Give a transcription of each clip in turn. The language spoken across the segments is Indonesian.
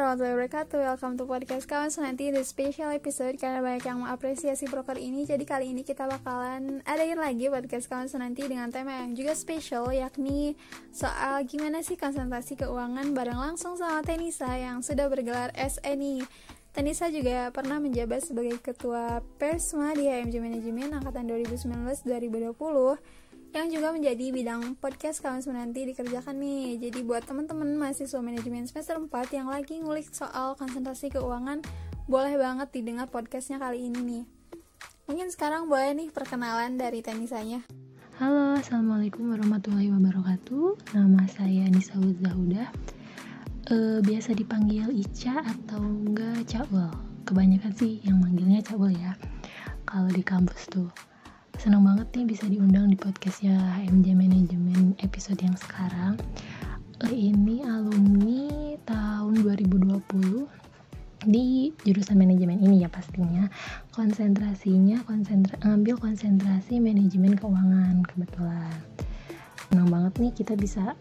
warahmatullahi wabarakatuh. Welcome to podcast kawan Sunanti, the special episode karena banyak yang mengapresiasi broker ini. Jadi kali ini kita bakalan adain lagi podcast kawan Sunanti dengan tema yang juga spesial, yakni soal gimana sih konsentrasi keuangan bareng langsung sama Tenisa yang sudah bergelar SNI. Tenisa juga pernah menjabat sebagai ketua Persma di HMJ Manajemen angkatan 2019-2020 yang juga menjadi bidang podcast kawan Sunanti dikerjakan nih. Jadi buat teman-teman mahasiswa manajemen semester 4 yang lagi ngulik soal konsentrasi keuangan, boleh banget didengar podcastnya kali ini nih. Mungkin sekarang boleh nih perkenalan dari Tenisanya. Halo, assalamualaikum warahmatullahi wabarakatuh. Nama saya Nisa Zahudah. Biasa dipanggil Ica atau enggak Cawel. Kebanyakan sih yang manggilnya Cawel ya. Kalau di kampus tuh. Senang banget nih bisa diundang di podcastnya HMJ Manajemen episode yang sekarang. Ini alumni tahun 2020 di jurusan manajemen ini ya pastinya. Konsentrasinya ngambil konsentrasi manajemen keuangan kebetulan. Senang banget nih kita bisa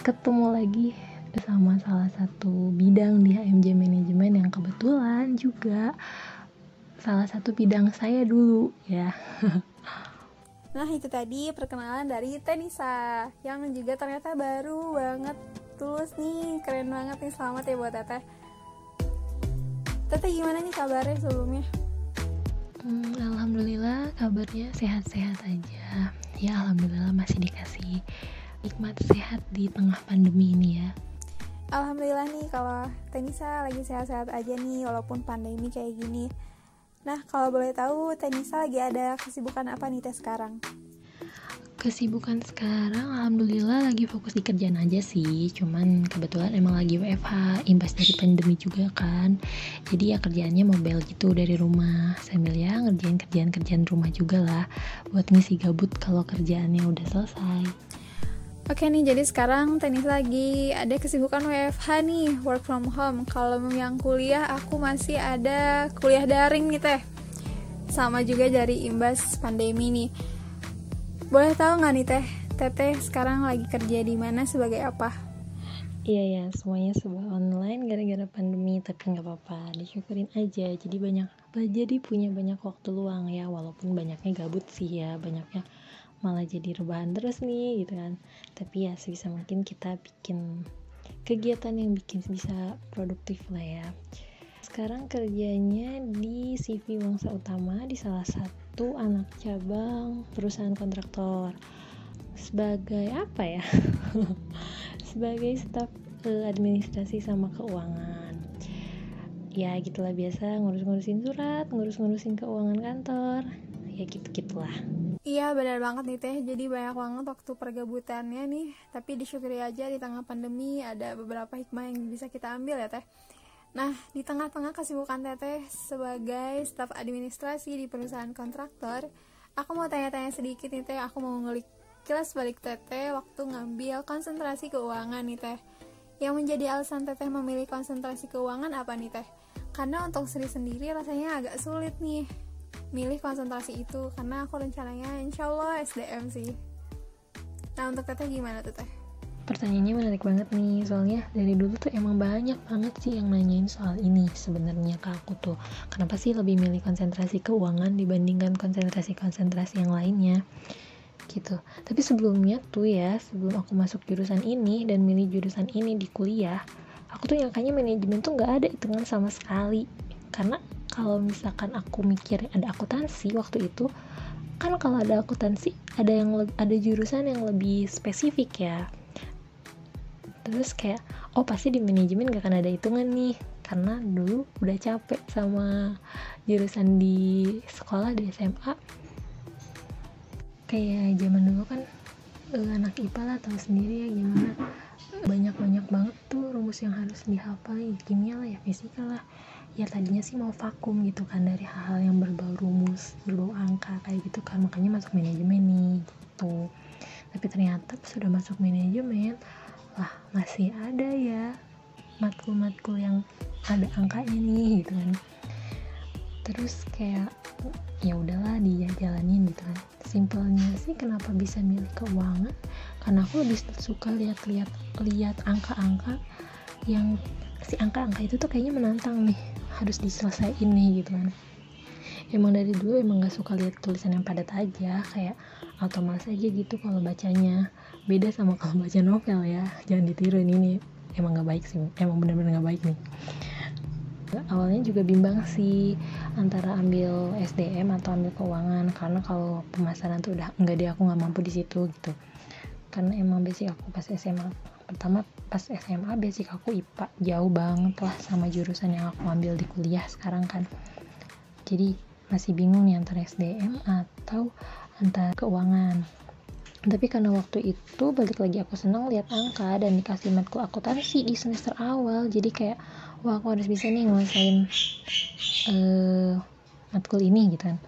ketemu lagi sama salah satu bidang di HMJ Manajemen yang kebetulan juga salah satu bidang saya dulu ya. Nah itu tadi perkenalan dari Tenisa yang juga ternyata baru banget tulus nih. Keren banget nih, selamat ya buat Teteh. Teteh gimana nih kabarnya sebelumnya? Alhamdulillah kabarnya sehat-sehat aja. Ya alhamdulillah masih dikasih nikmat sehat di tengah pandemi ini ya. Alhamdulillah nih kalau Tenisa lagi sehat-sehat aja nih walaupun pandemi kayak gini. Nah, kalau boleh tahu, Tenisa lagi ada kesibukan apa nih Teh sekarang? Kesibukan sekarang, alhamdulillah lagi fokus di kerjaan aja sih. Cuman kebetulan emang lagi WFH, imbas dari pandemi juga kan. Jadi ya kerjaannya mobile gitu dari rumah. Sambil ya ngerjain kerjaan-kerjaan rumah juga lah. Buat ngisi gabut kalau kerjaannya udah selesai. Oke nih, jadi sekarang Tenis lagi ada kesibukan WFH nih, work from home. Kalau yang kuliah, aku masih ada kuliah daring nih Teh. Sama juga dari imbas pandemi nih. Boleh tahu nggak nih Teh, Teteh sekarang lagi kerja di mana sebagai apa? Iya ya, semuanya serba online gara-gara pandemi, tapi nggak apa-apa, disyukurin aja. Jadi punya banyak waktu luang ya, walaupun banyaknya gabut sih ya, banyaknya malah jadi rebahan terus nih gitu kan. Tapi ya sebisa mungkin kita bikin kegiatan yang bikin bisa produktif lah ya. Sekarang kerjanya di CV Wangsa Utama di salah satu anak cabang perusahaan kontraktor sebagai apa ya? Sebagai staf administrasi sama keuangan. Ya gitulah, biasa ngurus-ngurusin surat, ngurus-ngurusin keuangan kantor. Ya gitu-gitulah. Iya benar banget nih Teh, jadi banyak banget waktu pergabutannya nih. Tapi disyukuri aja di tengah pandemi ada beberapa hikmah yang bisa kita ambil ya Teh. Nah di tengah-tengah kesibukan Teteh sebagai staf administrasi di perusahaan kontraktor, aku mau tanya-tanya sedikit nih Teh. Aku mau ngulik kilas balik Teteh waktu ngambil konsentrasi keuangan nih Teh. Yang menjadi alasan Teteh memilih konsentrasi keuangan apa nih Teh? Karena untuk sendiri rasanya agak sulit nih milih konsentrasi itu, karena aku rencananya insyaallah SDM sih. Nah untuk Teteh gimana tuh Teh? Pertanyaannya menarik banget nih, soalnya dari dulu tuh emang banyak banget sih yang nanyain soal ini sebenarnya ke aku tuh. Kenapa sih lebih milih konsentrasi keuangan dibandingkan konsentrasi yang lainnya gitu. Tapi sebelumnya tuh ya, sebelum aku masuk jurusan ini dan milih jurusan ini di kuliah, aku tuh nyangkanya manajemen tuh gak ada hitungan sama sekali. Karena kalau misalkan aku mikir ada akuntansi waktu itu, kan kalau ada akuntansi ada jurusan yang lebih spesifik ya. Terus kayak pasti di manajemen gak akan ada hitungan nih, karena dulu udah capek sama jurusan di sekolah di SMA. Kayak zaman dulu kan anak IPA lah tahu sendiri ya gimana banyak banget tuh rumus yang harus dihafal, ya kimia lah ya fisika lah. Ya tadinya sih mau vakum gitu kan dari hal-hal yang berbau rumus, berbau angka kayak gitu kan, makanya masuk manajemen nih gitu. Tapi ternyata sudah masuk manajemen, lah masih ada ya matkul-matkul yang ada angkanya nih gitu kan. Terus kayak ya udahlah dijalanin gitu kan. Simpelnya sih kenapa bisa milih keuangan, karena aku lebih suka lihat angka-angka yang si angka-angka itu tuh kayaknya menantang nih, harus diselesaiin nih gitu kan. Emang dari dulu emang gak suka lihat tulisan yang padat aja, kayak atau males aja gitu kalau bacanya. Beda sama kalau baca novel ya, jangan ditiru ini emang gak baik sih, emang bener-bener gak baik nih. Awalnya juga bimbang sih antara ambil SDM atau ambil keuangan, karena kalau pemasaran tuh udah enggak deh, aku nggak mampu di situ gitu. Karena emang basic aku pas SMA, pertama pas SMA basic aku IPA jauh banget lah sama jurusan yang aku ambil di kuliah sekarang kan. Jadi masih bingung nih antara SDM atau antara keuangan. Tapi karena waktu itu balik lagi aku senang lihat angka dan dikasih matkul akuntansi di semester awal, jadi kayak wah aku harus bisa nih nguasain matkul ini gitu kan.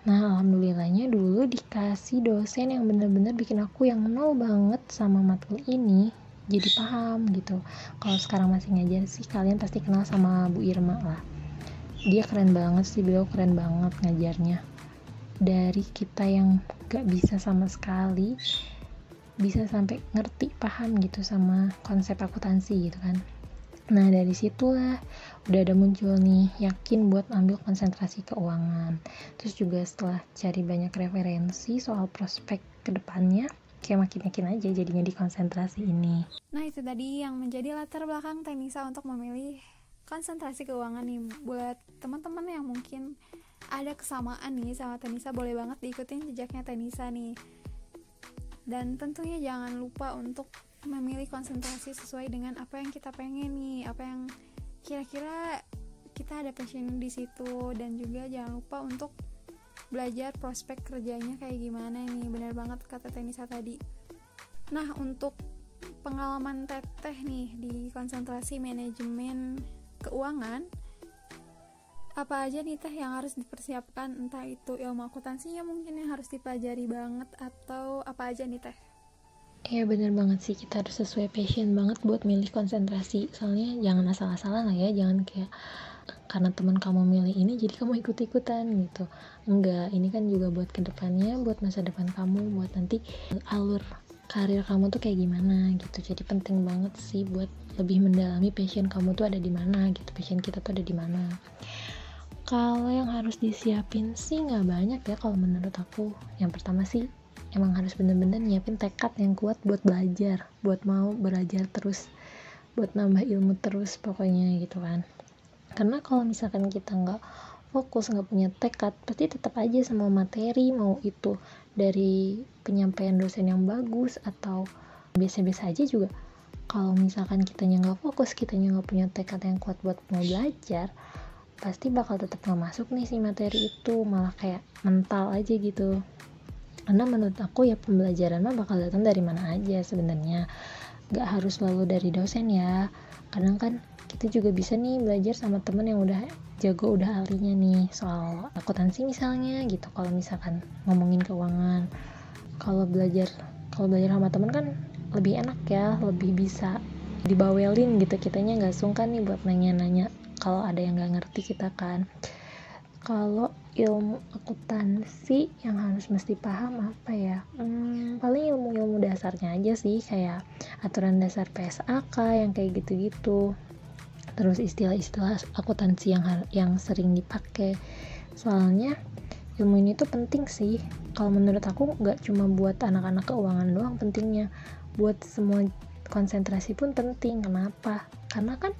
Nah alhamdulillahnya dulu dikasih dosen yang bener-bener bikin aku yang nol banget sama matkul ini jadi paham gitu. Kalau sekarang masih ngajar sih kalian pasti kenal sama Bu Irma lah, dia keren banget sih, beliau keren banget ngajarnya. Dari kita yang gak bisa sama sekali bisa sampai ngerti, paham gitu sama konsep akuntansi gitu kan. Nah dari situlah udah ada muncul nih yakin buat ambil konsentrasi keuangan. Terus juga setelah cari banyak referensi soal prospek kedepannya, kayak makin yakin aja jadinya di konsentrasi ini. Nah itu tadi yang menjadi latar belakang Tenisa untuk memilih konsentrasi keuangan nih. Buat teman-teman yang mungkin ada kesamaan nih sama Tenisa, boleh banget diikutin jejaknya Tenisa nih. Dan tentunya jangan lupa untuk memilih konsentrasi sesuai dengan apa yang kita pengen nih, apa yang kira-kira kita ada passion di situ. Dan juga jangan lupa untuk belajar prospek kerjanya kayak gimana nih, benar banget kata Tenisa tadi. Nah untuk pengalaman teteh nih di konsentrasi manajemen keuangan, apa aja nih teh yang harus dipersiapkan, entah itu ilmu akuntansinya mungkin yang harus dipelajari banget, atau apa aja nih teh? Iya bener banget sih, kita harus sesuai passion banget buat milih konsentrasi. Soalnya jangan asal-asalan lah ya, jangan kayak karena teman kamu milih ini jadi kamu ikut-ikutan gitu. Enggak, ini kan juga buat kedepannya, buat masa depan kamu, buat nanti alur karir kamu tuh kayak gimana gitu. Jadi penting banget sih buat lebih mendalami passion kamu tuh ada di mana gitu, passion kita tuh ada di mana. Kalau yang harus disiapin sih nggak banyak ya kalau menurut aku. Yang pertama sih emang harus bener-bener nyiapin tekad yang kuat buat belajar, buat mau belajar terus, buat nambah ilmu terus pokoknya gitu kan. Karena kalau misalkan kita nggak fokus, nggak punya tekad, pasti tetap aja sama materi, mau itu dari penyampaian dosen yang bagus atau biasa-biasa aja juga. Kalau misalkan kitanya nggak fokus, kitanya nggak punya tekad yang kuat buat mau belajar, pasti bakal tetap nggak masuk nih si materi itu, malah kayak mental aja gitu. Karena menurut aku ya pembelajaran mah bakal datang dari mana aja sebenarnya, nggak harus selalu dari dosen ya. Kadang kan kita juga bisa nih belajar sama temen yang udah jago, udah ahlinya nih soal akuntansi misalnya gitu. Kalau misalkan ngomongin keuangan, kalau belajar sama temen kan lebih enak ya, lebih bisa dibawelin gitu, kitanya nggak sungkan nih buat nanya-nanya kalau ada yang nggak ngerti kita kan. Kalau ilmu akuntansi yang harus mesti paham apa ya, paling ilmu-ilmu dasarnya aja sih, kayak aturan dasar PSAK yang kayak gitu-gitu. Terus istilah-istilah akuntansi yang sering dipakai. Soalnya ilmu ini tuh penting sih. Kalau menurut aku nggak cuma buat anak-anak keuangan doang pentingnya, buat semua konsentrasi pun penting. Kenapa? Karena kan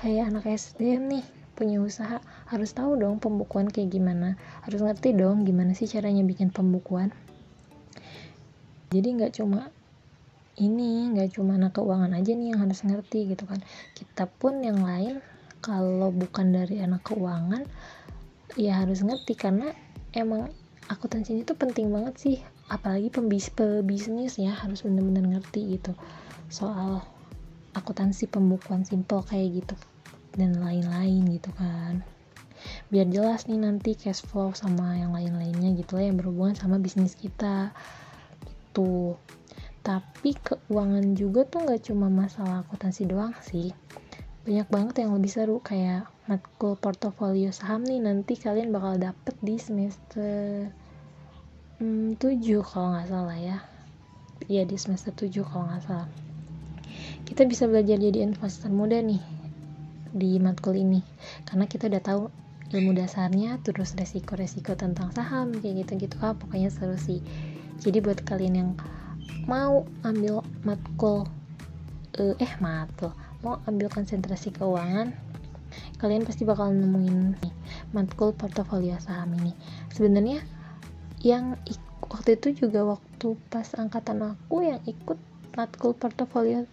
kayak anak SDM nih punya usaha, harus tahu dong pembukuan kayak gimana, harus ngerti dong gimana sih caranya bikin pembukuan. Jadi nggak cuma anak keuangan aja nih yang harus ngerti gitu kan, kita pun yang lain kalau bukan dari anak keuangan ya harus ngerti, karena emang akuntansi itu penting banget sih, apalagi pebisnis ya, harus benar-benar ngerti gitu soal akuntansi, pembukuan simple kayak gitu dan lain-lain gitu kan, biar jelas nih nanti cash flow sama yang lain-lainnya gitu lah yang berhubungan sama bisnis kita gitu. Tapi keuangan juga tuh nggak cuma masalah akuntansi doang sih, banyak banget yang lebih seru, kayak matkul portofolio saham nih nanti kalian bakal dapet di semester 7 kalau nggak salah ya, iya di semester 7 kalau nggak salah. kita bisa belajar jadi investor muda nih di matkul ini, karena kita udah tahu ilmu dasarnya, terus resiko-resiko tentang saham kayak gitu-gitu. Pokoknya seru sih. Jadi buat kalian yang mau ambil matkul mau ambil konsentrasi keuangan, kalian pasti bakal nemuin nih matkul portofolio saham ini. Sebenarnya yang waktu itu juga waktu pas angkatan aku yang ikut matkul portofolio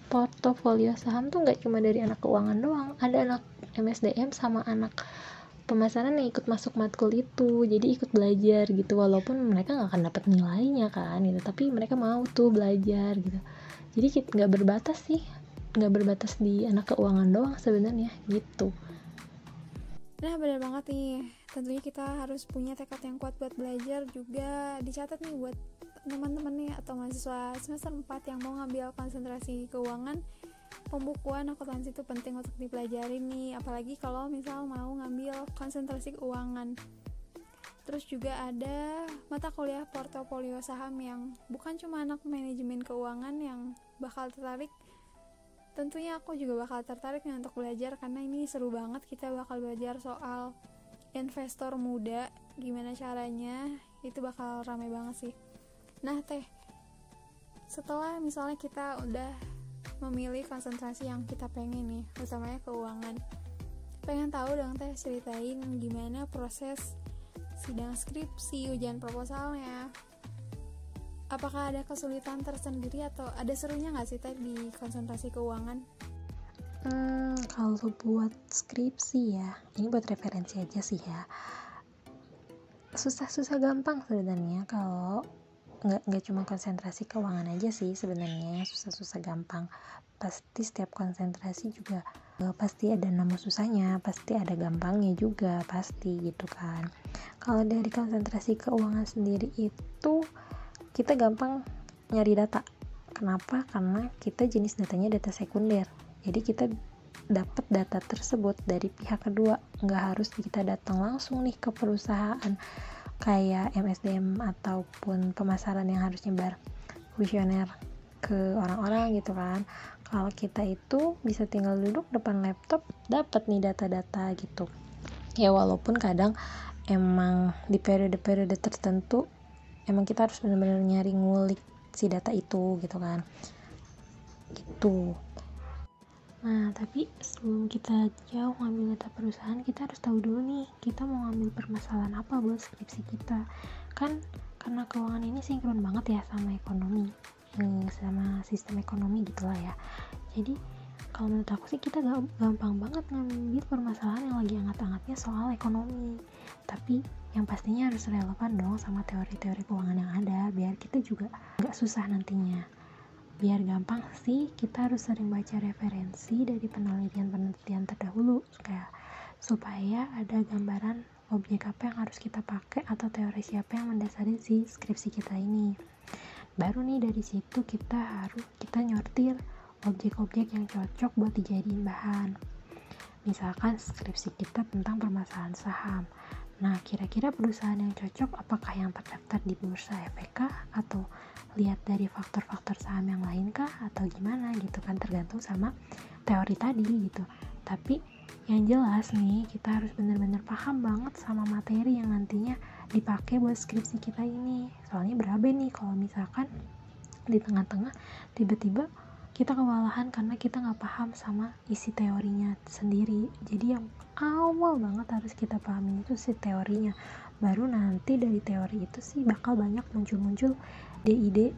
saham tuh nggak cuma dari anak keuangan doang, ada anak MSDM sama anak pemasaran yang ikut masuk matkul itu, jadi ikut belajar gitu, walaupun mereka nggak akan dapat nilainya kan gitu, tapi mereka mau tuh belajar gitu. Jadi nggak berbatas di anak keuangan doang sebenarnya gitu. Nah benar banget nih, tentunya kita harus punya tekad yang kuat buat belajar. Juga dicatat nih buat teman-teman nih atau mahasiswa semester 4 yang mau ngambil konsentrasi keuangan, pembukuan akuntansi itu penting untuk dipelajari nih, apalagi kalau misal mau ngambil konsentrasi keuangan. Terus juga ada mata kuliah portofolio saham yang bukan cuma anak manajemen keuangan yang bakal tertarik. Tentunya aku juga bakal tertarik nih untuk belajar, karena ini seru banget. Kita bakal belajar soal investor muda, gimana caranya, itu bakal ramai banget sih. Nah Teh, setelah misalnya kita udah memilih konsentrasi yang kita pengen nih, utamanya keuangan, pengen tahu dong Teh, ceritain gimana proses sidang skripsi, ujian proposalnya. Apakah ada kesulitan tersendiri atau ada serunya nggak sih Teh di konsentrasi keuangan? Kalau buat skripsi ya, ini buat referensi aja sih ya. Susah gampang sebenarnya. Kalau nggak cuma konsentrasi keuangan aja sih sebenarnya, susah gampang. Pasti setiap konsentrasi juga pasti ada nama susahnya, pasti ada gampangnya juga, pasti gitu kan. Kalau dari konsentrasi keuangan sendiri itu kita gampang nyari data. Kenapa? Karena kita jenis datanya data sekunder. Jadi kita dapat data tersebut dari pihak kedua, nggak harus kita datang langsung nih ke perusahaan kayak MSDM ataupun pemasaran yang harus nyebar kuesioner ke orang-orang gitu kan. Kalau kita itu bisa tinggal duduk depan laptop, dapat nih data-data gitu. Ya walaupun kadang emang di periode-periode tertentu emang kita harus benar-benar nyari ngulik si data itu gitu kan gitu. Nah tapi sebelum kita jauh ngambil data perusahaan, kita harus tahu dulu nih kita mau ngambil permasalahan apa buat skripsi kita kan, karena keuangan ini sinkron banget ya sama ekonomi, sama sistem ekonomi gitulah ya. Jadi kalau menurut aku sih kita gampang banget ngambil permasalahan yang lagi hangat-hangatnya soal ekonomi, tapi yang pastinya harus relevan dong sama teori-teori keuangan yang ada, biar kita juga gak susah nantinya. Biar gampang sih, kita harus sering baca referensi dari penelitian terdahulu supaya ada gambaran objek apa yang harus kita pakai atau teori siapa yang mendasari si skripsi kita ini. Baru nih dari situ kita nyortir objek-objek yang cocok buat dijadiin bahan. Misalkan skripsi kita tentang permasalahan saham. Nah, kira-kira perusahaan yang cocok apakah yang terdaftar di bursa efek kah? Atau lihat dari faktor-faktor saham yang lain kah? Atau gimana gitu kan, tergantung sama teori tadi gitu. Tapi yang jelas nih, kita harus benar-benar paham banget sama materi yang nantinya dipakai buat skripsi kita ini. Soalnya berabe nih kalau misalkan di tengah-tengah tiba-tiba kita kewalahan karena kita nggak paham sama isi teorinya sendiri. Jadi yang awal banget harus kita pahami itu si teorinya, baru nanti dari teori itu sih bakal banyak muncul ide-ide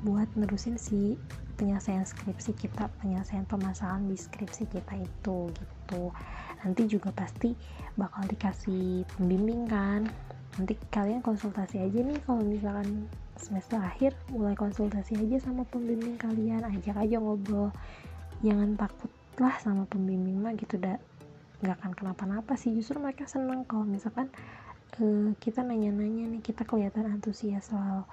buat nerusin si penyelesaian skripsi kita, penyelesaian permasalahan di skripsi kita itu gitu. Nanti juga pasti bakal dikasih pembimbing kan, nanti kalian konsultasi aja nih kalau misalkan semester akhir, mulai konsultasi aja sama pembimbing kalian, ajak aja ngobrol, jangan takut lah sama pembimbing mah gitu, gak akan kenapa-napa sih, justru mereka seneng kalau misalkan kita nanya-nanya nih, kita kelihatan antusias soal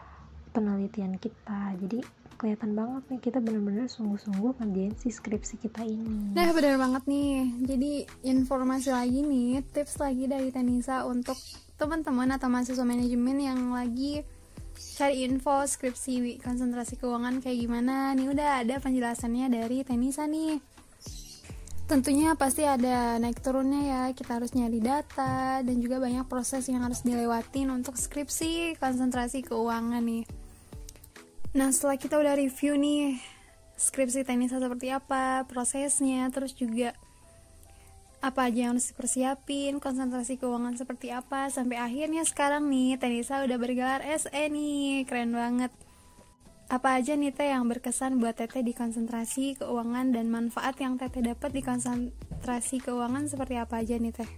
penelitian kita, jadi kelihatan banget nih kita benar-benar sungguh-sungguh ngerjain si skripsi kita ini. Nah benar banget nih, jadi informasi lagi nih, tips lagi dari Tanisa untuk teman-teman atau mahasiswa manajemen yang lagi cari info skripsi konsentrasi keuangan kayak gimana. Nih udah ada penjelasannya dari Tenisa nih. Tentunya pasti ada naik turunnya ya, kita harus nyari data dan juga banyak proses yang harus dilewatin untuk skripsi konsentrasi keuangan nih. Nah setelah kita udah review nih skripsi Tenisa seperti apa, prosesnya, terus juga apa aja yang harus dipersiapin, konsentrasi keuangan seperti apa, sampai akhirnya sekarang nih Tenisa udah bergelar SE nih, keren banget. Apa aja nih Teh yang berkesan buat Teteh di konsentrasi keuangan dan manfaat yang Teteh dapat di konsentrasi keuangan seperti apa aja nih Teh?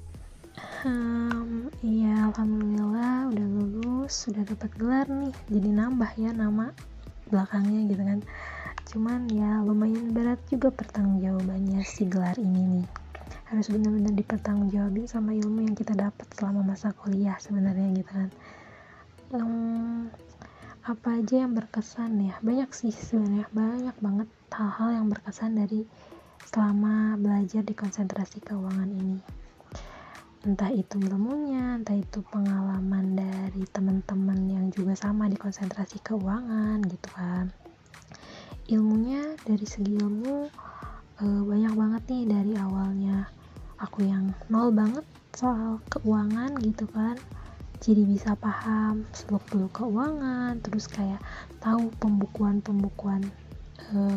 Iya, alhamdulillah udah lulus, udah dapat gelar nih, jadi nambah ya nama belakangnya gitu kan. Cuman ya lumayan berat juga pertanggungjawabannya si gelar ini nih. Harus benar-benar dipertanggungjawabin sama ilmu yang kita dapat selama masa kuliah sebenarnya gitu kan. Apa aja yang berkesan ya? Banyak sih sebenarnya, banyak banget hal-hal yang berkesan dari selama belajar di konsentrasi keuangan ini. Entah itu ilmunya, entah itu pengalaman dari teman-teman yang juga sama di konsentrasi keuangan gitu kan. Ilmunya dari segi ilmu banyak banget nih. Dari awalnya aku yang nol banget soal keuangan gitu kan, jadi bisa paham seluk-beluk keuangan, terus kayak tahu pembukuan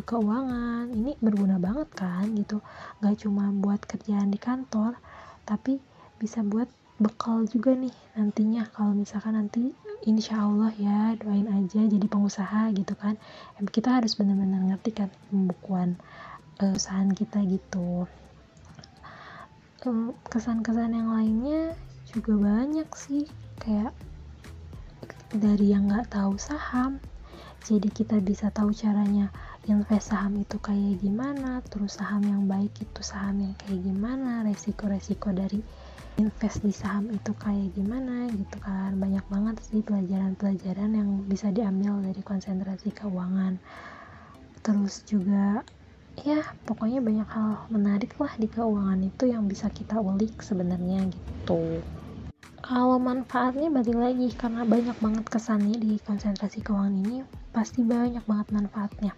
keuangan. Ini berguna banget kan gitu, gak cuma buat kerjaan di kantor, tapi bisa buat bekal juga nih nantinya kalau misalkan nanti insya Allah ya, doain aja jadi pengusaha gitu kan. Kita harus benar-benar ngerti kan pembukuan usahaan kita gitu. Kesan-kesan yang lainnya juga banyak sih, kayak dari yang nggak tahu saham jadi kita bisa tahu caranya invest saham itu kayak gimana, terus saham yang baik itu saham yang kayak gimana, resiko-resiko dari invest di saham itu kayak gimana gitu kan. Banyak banget sih pelajaran-pelajaran yang bisa diambil dari konsentrasi keuangan. Terus juga ya pokoknya banyak hal menarik lah di keuangan itu yang bisa kita ulik sebenarnya gitu. Kalau manfaatnya balik lagi, karena banyak banget kesannya di konsentrasi keuangan ini, pasti banyak banget manfaatnya.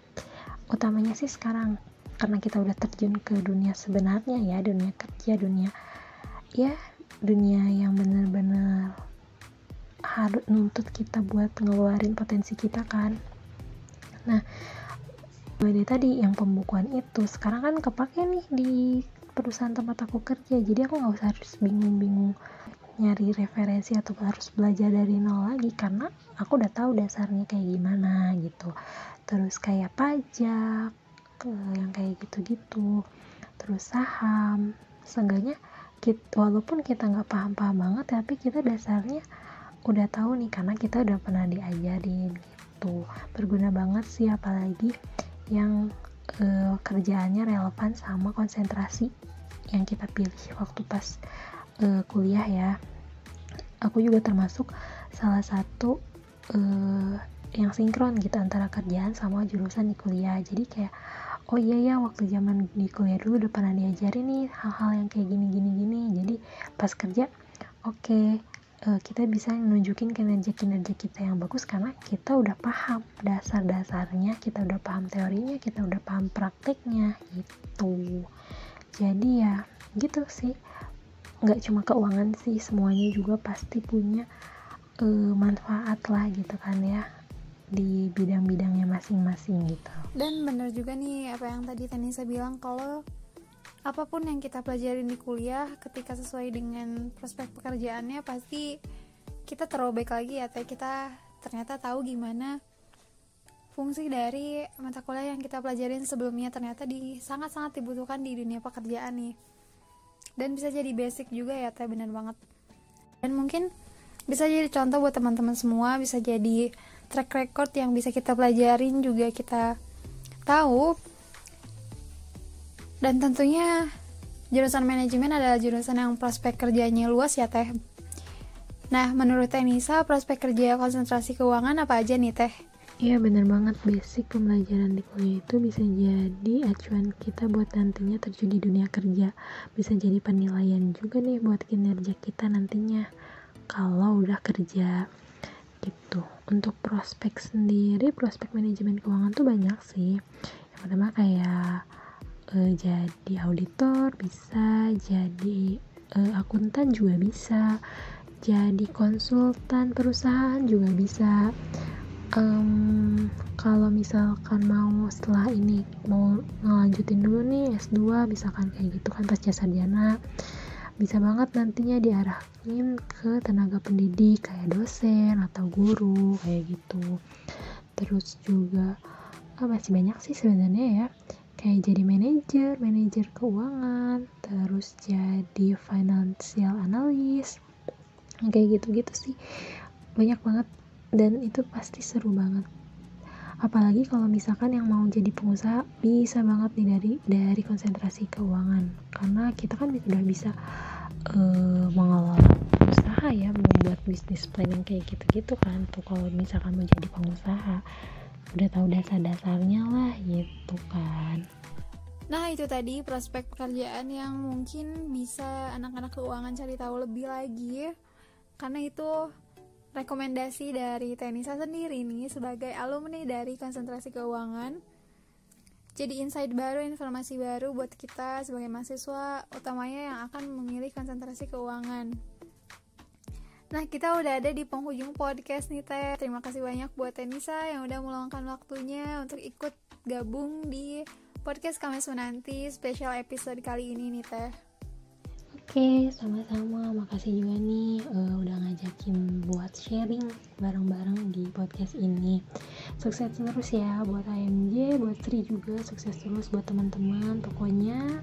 Utamanya sih sekarang karena kita udah terjun ke dunia sebenarnya ya, dunia kerja, dunia yang benar-benar harus nuntut kita buat ngeluarin potensi kita kan. Nah dari tadi yang pembukuan itu sekarang kan kepake nih di perusahaan tempat aku kerja, jadi aku nggak usah harus bingung-bingung nyari referensi atau harus belajar dari nol lagi, karena aku udah tahu dasarnya kayak gimana gitu. Terus kayak pajak yang kayak gitu-gitu, terus saham, seenggaknya walaupun kita nggak paham-paham banget, tapi kita dasarnya udah tahu nih karena kita udah pernah diajarin gitu. Berguna banget sih, apalagi yang kerjaannya relevan sama konsentrasi yang kita pilih waktu pas kuliah ya. Aku juga termasuk salah satu yang sinkron gitu antara kerjaan sama jurusan di kuliah. Jadi kayak oh iya ya, waktu zaman di kuliah dulu udah pernah diajarin nih hal-hal yang kayak gini. Jadi pas kerja kita bisa nunjukin kinerja kita yang bagus karena kita udah paham dasar-dasarnya, kita udah paham teorinya, kita udah paham prakteknya gitu. Jadi ya gitu sih, nggak cuma keuangan sih, semuanya juga pasti punya manfaat lah gitu kan ya, di bidang-bidangnya masing-masing gitu. Dan bener juga nih apa yang tadi Tanisa bilang, kalau apapun yang kita pelajarin di kuliah ketika sesuai dengan prospek pekerjaannya pasti kita terobek lagi ya, kita ternyata tahu gimana fungsi dari mata kuliah yang kita pelajarin sebelumnya ternyata sangat-sangat dibutuhkan di dunia pekerjaan nih. Dan bisa jadi basic juga ya Teh, bener banget. Dan mungkin bisa jadi contoh buat teman-teman semua, bisa jadi track record yang bisa kita pelajarin juga kita tahu. Dan tentunya jurusan manajemen adalah jurusan yang prospek kerjanya luas ya Teh. Nah menurut Teh Nisa, prospek kerja konsentrasi keuangan apa aja nih Teh? Iya bener banget, basic pembelajaran di kuliah itu bisa jadi acuan kita buat nantinya terjun di dunia kerja. Bisa jadi penilaian juga nih buat kinerja kita nantinya kalau udah kerja. gitu. Untuk prospek sendiri, prospek manajemen keuangan tuh banyak sih. Yang pertama kayak jadi auditor bisa, jadi akuntan juga bisa, jadi konsultan perusahaan juga bisa. Kalau misalkan mau setelah ini mau ngelanjutin dulu nih S2 misalkan kayak gitu kan pasca sarjana, bisa banget nantinya diarahin ke tenaga pendidik kayak dosen atau guru kayak gitu. Terus juga masih banyak sih sebenarnya ya, kayak jadi manajer keuangan, terus jadi financial analyst, kayak gitu-gitu sih, banyak banget dan itu pasti seru banget. Apalagi kalau misalkan yang mau jadi pengusaha, bisa banget nih dari konsentrasi keuangan, karena kita kan udah bisa mengelola usaha ya, membuat bisnis plan yang kayak gitu-gitu kan. Tuh kalau misalkan mau jadi pengusaha udah tahu dasar-dasarnya lah gitu kan. Nah, itu tadi prospek pekerjaan yang mungkin bisa anak-anak keuangan cari tahu lebih lagi. Karena itu rekomendasi dari Tenisa sendiri nih sebagai alumni dari konsentrasi keuangan. Jadi insight baru, informasi baru buat kita sebagai mahasiswa, utamanya yang akan memilih konsentrasi keuangan. Nah, kita udah ada di penghujung podcast nih Teh. Terima kasih banyak buat Tenisa yang udah meluangkan waktunya untuk ikut gabung di podcast Kami Sunanti special episode kali ini nih Teh. Oke, sama-sama. Makasih juga nih udah ngajakin buat sharing bareng-bareng di podcast ini. Sukses terus ya buat AMJ, buat Sri juga sukses terus buat teman-teman. Pokoknya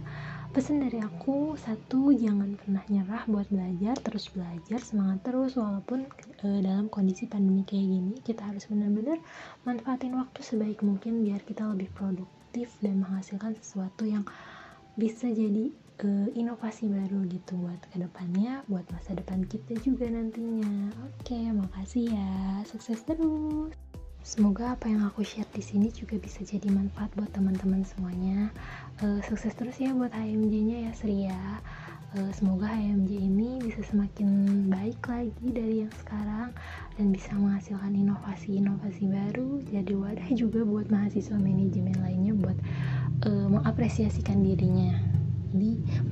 pesan dari aku, satu, jangan pernah nyerah buat belajar, terus belajar, semangat terus walaupun dalam kondisi pandemi kayak gini. Kita harus benar-benar manfaatin waktu sebaik mungkin biar kita lebih produktif dan menghasilkan sesuatu yang bisa jadi inovasi baru gitu buat kedepannya, buat masa depan kita juga nantinya. Oke, makasih ya, sukses terus. Semoga apa yang aku share di sini juga bisa jadi manfaat buat teman-teman semuanya. Sukses terus ya buat HMJ-nya ya Sri ya. Semoga HMJ ini bisa semakin baik lagi dari yang sekarang dan bisa menghasilkan inovasi-inovasi baru, jadi wadah juga buat mahasiswa manajemen lainnya buat mengapresiasikan dirinya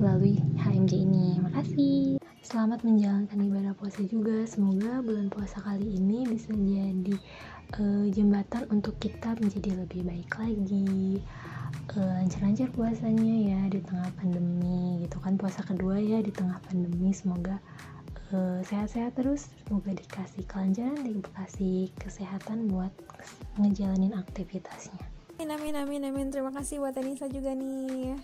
melalui HMJ ini. Makasih. Selamat menjalankan ibadah puasa juga. Semoga bulan puasa kali ini bisa jadi jembatan untuk kita menjadi lebih baik lagi. Lancar-lancar puasanya ya di tengah pandemi gitu kan, puasa kedua ya di tengah pandemi. Semoga sehat-sehat terus, semoga dikasih kelancaran, dikasih kesehatan buat ngejalanin aktivitasnya. Amin. Terima kasih buat Tenisa juga nih.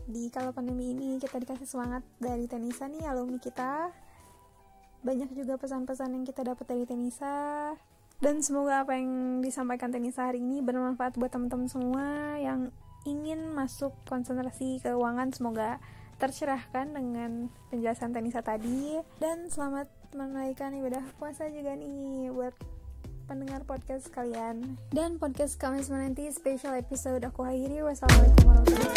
Di kala pandemi ini kita dikasih semangat dari Tenisa nih, alumni kita. Banyak juga pesan-pesan yang kita dapat dari Tenisa. Dan semoga apa yang disampaikan Tenisa hari ini bermanfaat buat teman-teman semua yang ingin masuk konsentrasi keuangan. Semoga tercerahkan dengan penjelasan Tenisa tadi. Dan selamat menunaikan ibadah puasa juga nih buat pendengar podcast kalian. Dan podcast Kami Sunanti special episode aku akhiri. Wassalamualaikum warahmatullahi wabarakatuh.